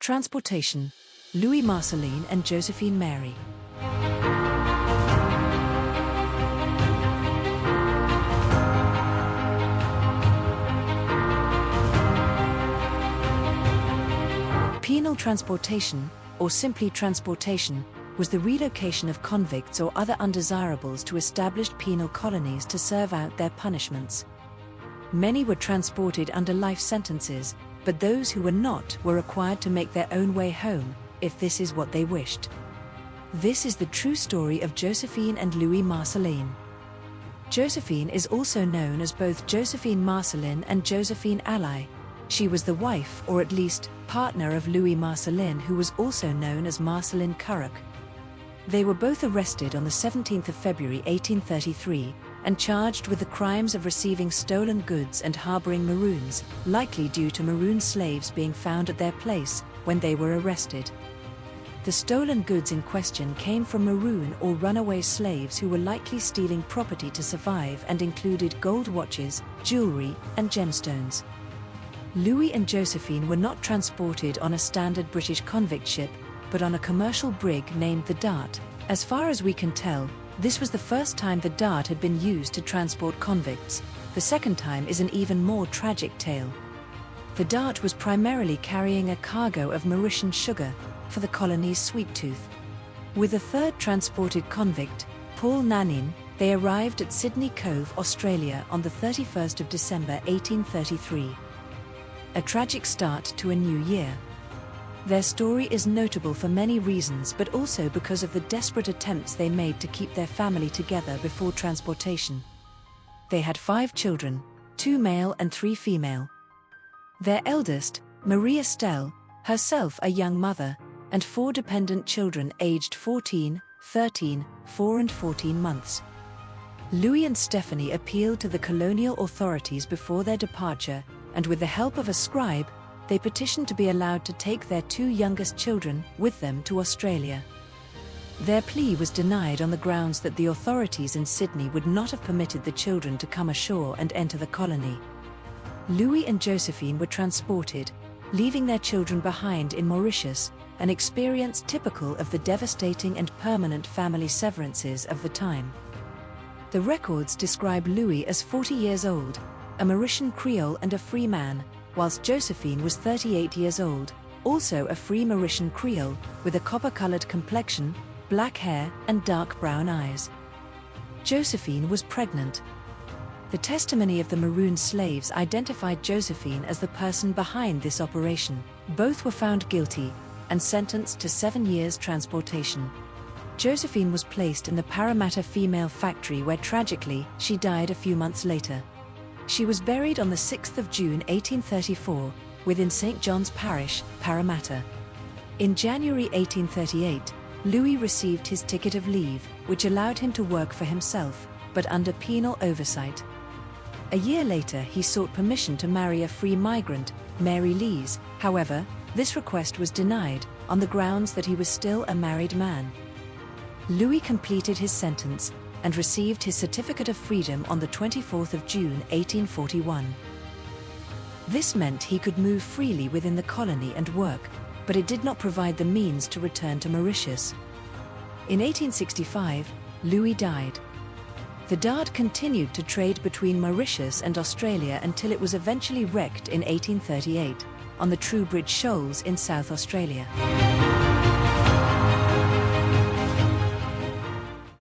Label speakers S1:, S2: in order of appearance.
S1: Transportation, Louis Marceline and Josephine Mary. Penal transportation, or simply transportation, was the relocation of convicts or other undesirables to established penal colonies to serve out their punishments. Many were transported under life sentences, but those who were not were required to make their own way home, if this is what they wished. This is the true story of Josephine and Louis Marceline. Josephine is also known as both Josephine Marceline and Josephine Ally. She was the wife, or at least, partner of Louis Marceline, who was also known as Marceline Currock. They were both arrested on the 17th of February 1833, and charged with the crimes of receiving stolen goods and harboring Maroons, likely due to Maroon slaves being found at their place when they were arrested. The stolen goods in question came from Maroon or runaway slaves who were likely stealing property to survive and included gold watches, jewelry, and gemstones. Louis and Josephine were not transported on a standard British convict ship, but on a commercial brig named the Dart. As far as we can tell, this was the first time the Dart had been used to transport convicts. The second time is an even more tragic tale. The Dart was primarily carrying a cargo of Mauritian sugar for the colony's sweet tooth. With a third transported convict, Paul Nanin, they arrived at Sydney Cove, Australia on the 31st of December 1833. A tragic start to a new year. Their story is notable for many reasons, but also because of the desperate attempts they made to keep their family together before transportation. They had 5 children, 2 male and 3 female. Their eldest, Marie Estelle, herself a young mother, and 4 dependent children aged 14, 13, 4 and 14 months. Louis and Stephanie appealed to the colonial authorities before their departure, and with the help of a scribe, they petitioned to be allowed to take their 2 youngest children with them to Australia. Their plea was denied on the grounds that the authorities in Sydney would not have permitted the children to come ashore and enter the colony. Louis and Josephine were transported, leaving their children behind in Mauritius, an experience typical of the devastating and permanent family severances of the time. The records describe Louis as 40 years old, a Mauritian Creole and a free man, whilst Josephine was 38 years old, also a free Mauritian Creole, with a copper-colored complexion, black hair, and dark brown eyes. Josephine was pregnant. The testimony of the Maroon slaves identified Josephine as the person behind this operation. Both were found guilty and sentenced to 7 years transportation. Josephine was placed in the Parramatta female factory, where tragically, she died a few months later. She was buried on the 6th of June 1834, within St. John's Parish, Parramatta. In January 1838, Louis received his ticket of leave, which allowed him to work for himself, but under penal oversight. A year later, he sought permission to marry a free migrant, Mary Lees. However, this request was denied, on the grounds that he was still a married man. Louis completed his sentence and received his certificate of freedom on the 24th of June 1841. This meant he could move freely within the colony and work, but it did not provide the means to return to Mauritius. In 1865, Louis died. The Dart continued to trade between Mauritius and Australia until it was eventually wrecked in 1838, on the Trowbridge Shoals in South Australia.